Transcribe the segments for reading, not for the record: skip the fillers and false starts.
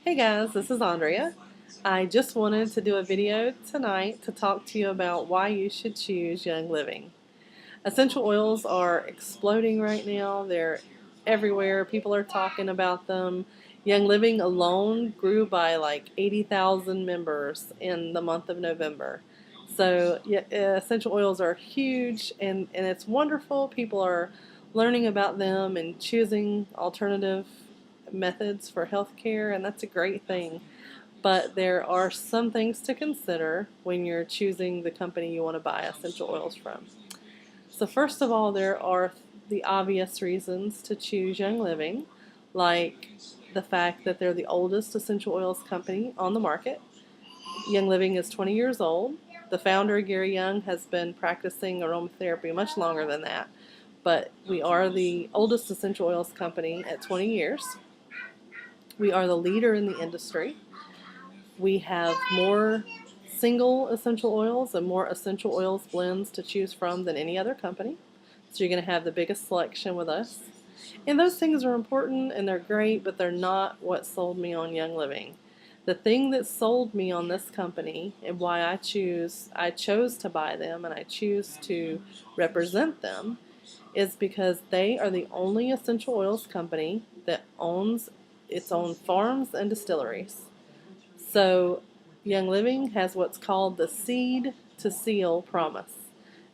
Hey guys, this is Andrea. I just wanted to do a video tonight to talk to you about why you should choose Young Living. Essential oils are exploding right now. They're everywhere. People are talking about them. Young Living alone grew by like 80,000 members in the month of November. So yeah, essential oils are huge and it's wonderful. People are learning about them and choosing alternative methods for healthcare, and that's a great thing. But there are some things to consider when you're choosing the company you want to buy essential oils from. So first of all, there are the obvious reasons to choose Young Living, like the fact that they're the oldest essential oils company on the market. Young Living is 20 years old. The founder, Gary Young, has been practicing aromatherapy much longer than that, but we are the oldest essential oils company at 20 years. We are the leader in the industry. We have more single essential oils and more essential oils blends to choose from than any other company. So you're going to have the biggest selection with us. And those things are important and they're great, but they're not what sold me on Young Living. The thing that sold me on this company and why I chose to buy them and I choose to represent them is because they are the only essential oils company that owns its own farms and distilleries. So Young Living has what's called the seed to seal promise.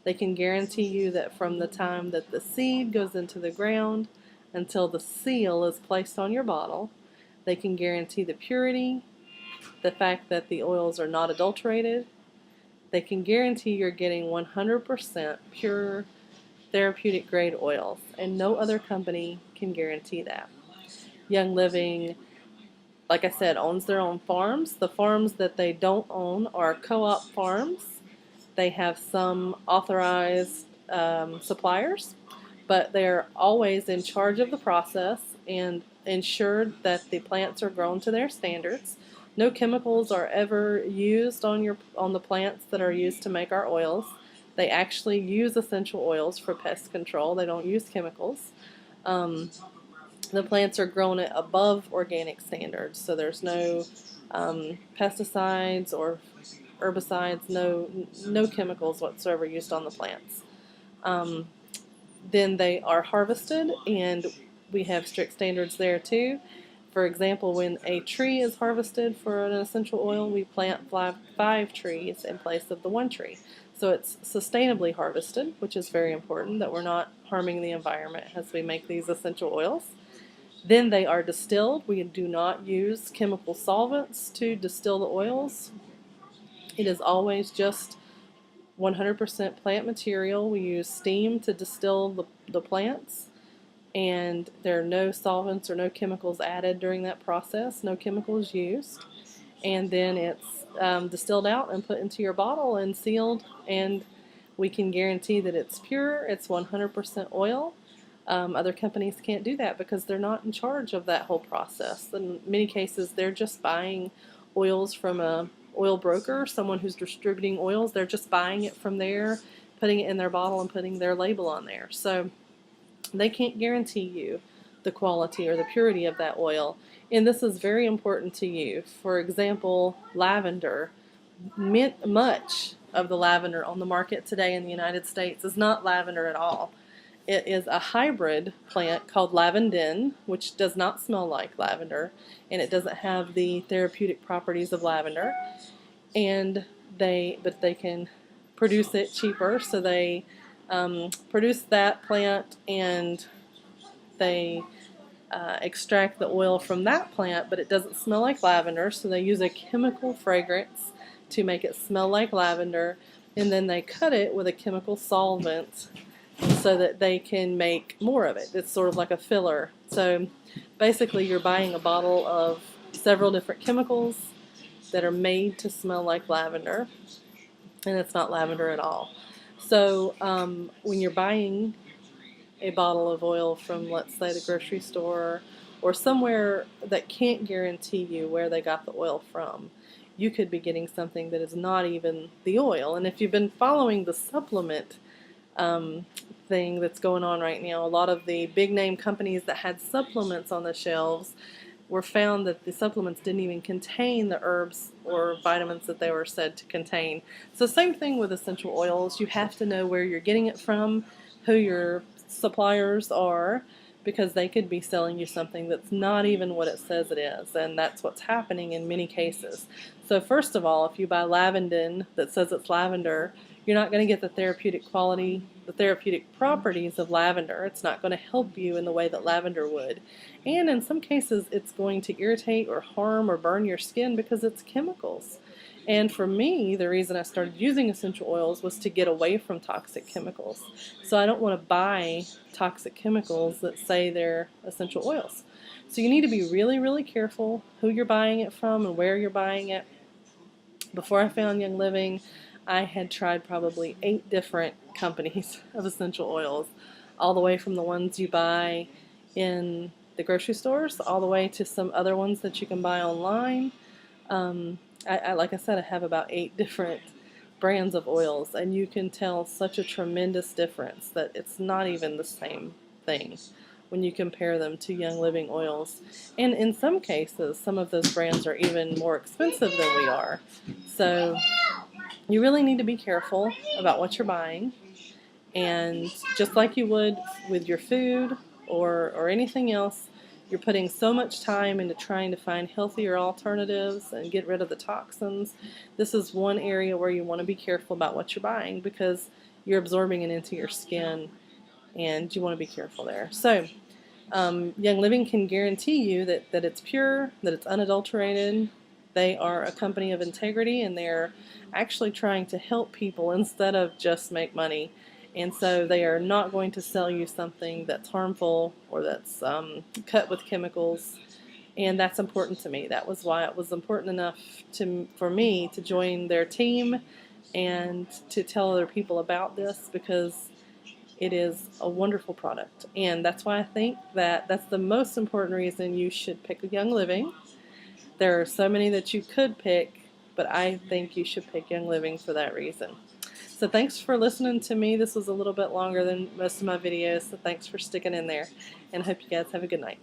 They can guarantee you that from the time that the seed goes into the ground until the seal is placed on your bottle, they can guarantee the purity, the fact that the oils are not adulterated. They can guarantee you're getting 100% pure therapeutic grade oils, and no other company can guarantee that. Young Living, like I said, owns their own farms. The farms that they don't own are co-op farms. They have some authorized suppliers, but they're always in charge of the process and ensured that the plants are grown to their standards. No chemicals are ever used on the plants that are used to make our oils. They actually use essential oils for pest control. They don't use chemicals. The plants are grown at above organic standards, so there's no pesticides or herbicides, no chemicals whatsoever used on the plants. Then they are harvested, and we have strict standards there too. For example, when a tree is harvested for an essential oil, we plant five trees in place of the one tree. So it's sustainably harvested, which is very important, that we're not harming the environment as we make these essential oils. Then they are distilled. We do not use chemical solvents to distill the oils. It is always just 100% plant material. We use steam to distill the plants, and there are no solvents or no chemicals added during that process, no chemicals used. And then it's distilled out and put into your bottle and sealed, and we can guarantee that it's pure, it's 100% oil. Other companies can't do that because they're not in charge of that whole process. In many cases, they're just buying oils from a oil broker, someone who's distributing oils. They're just buying it from there, putting it in their bottle and putting their label on there. So they can't guarantee you the quality or the purity of that oil. And this is very important to you. For example, lavender. Much of the lavender on the market today in the United States is not lavender at all. It is a hybrid plant called lavandin, which does not smell like lavender, and it doesn't have the therapeutic properties of lavender. But they can produce it cheaper, so they produce that plant and they extract the oil from that plant, but it doesn't smell like lavender, so they use a chemical fragrance to make it smell like lavender, and then they cut it with a chemical solvent so that they can make more of it. It's sort of like a filler. So basically you're buying a bottle of several different chemicals that are made to smell like lavender, and it's not lavender at all. So when you're buying a bottle of oil from, let's say, the grocery store or somewhere that can't guarantee you where they got the oil from, you could be getting something that is not even the oil. And if you've been following the supplement thing that's going on right now, a lot of the big name companies that had supplements on the shelves were found that the supplements didn't even contain the herbs or vitamins that they were said to contain. So same thing with essential oils. You have to know where you're getting it from, who your suppliers are, because they could be selling you something that's not even what it says it is, and that's what's happening in many cases. So first of all, if you buy lavender that says it's lavender, you're not going to get the therapeutic quality, the therapeutic properties of lavender. It's not going to help you in the way that lavender would. And in some cases, it's going to irritate or harm or burn your skin because it's chemicals. And for me, the reason I started using essential oils was to get away from toxic chemicals. So I don't want to buy toxic chemicals that say they're essential oils. So you need to be really, really careful who you're buying it from and where you're buying it. Before I found Young Living, I had tried probably 8 different companies of essential oils, all the way from the ones you buy in the grocery stores all the way to some other ones that you can buy online. Like I said, I have about 8 different brands of oils, and you can tell such a tremendous difference that it's not even the same thing when you compare them to Young Living oils. And in some cases, some of those brands are even more expensive than we are. So you really need to be careful about what you're buying. And just like you would with your food or anything else, you're putting so much time into trying to find healthier alternatives and get rid of the toxins. This is one area where you want to be careful about what you're buying, because you're absorbing it into your skin, and you want to be careful there. So Young Living can guarantee you that it's pure, that it's unadulterated. They are a company of integrity, and they're actually trying to help people instead of just make money. And so they are not going to sell you something that's harmful or that's cut with chemicals. And that's important to me. That was why it was important enough for me to join their team and to tell other people about this, because it is a wonderful product. And that's why I think that that's the most important reason you should pick a Young Living. There are so many that you could pick, but I think you should pick Young Living for that reason. So thanks for listening to me. This was a little bit longer than most of my videos, so thanks for sticking in there, and I hope you guys have a good night.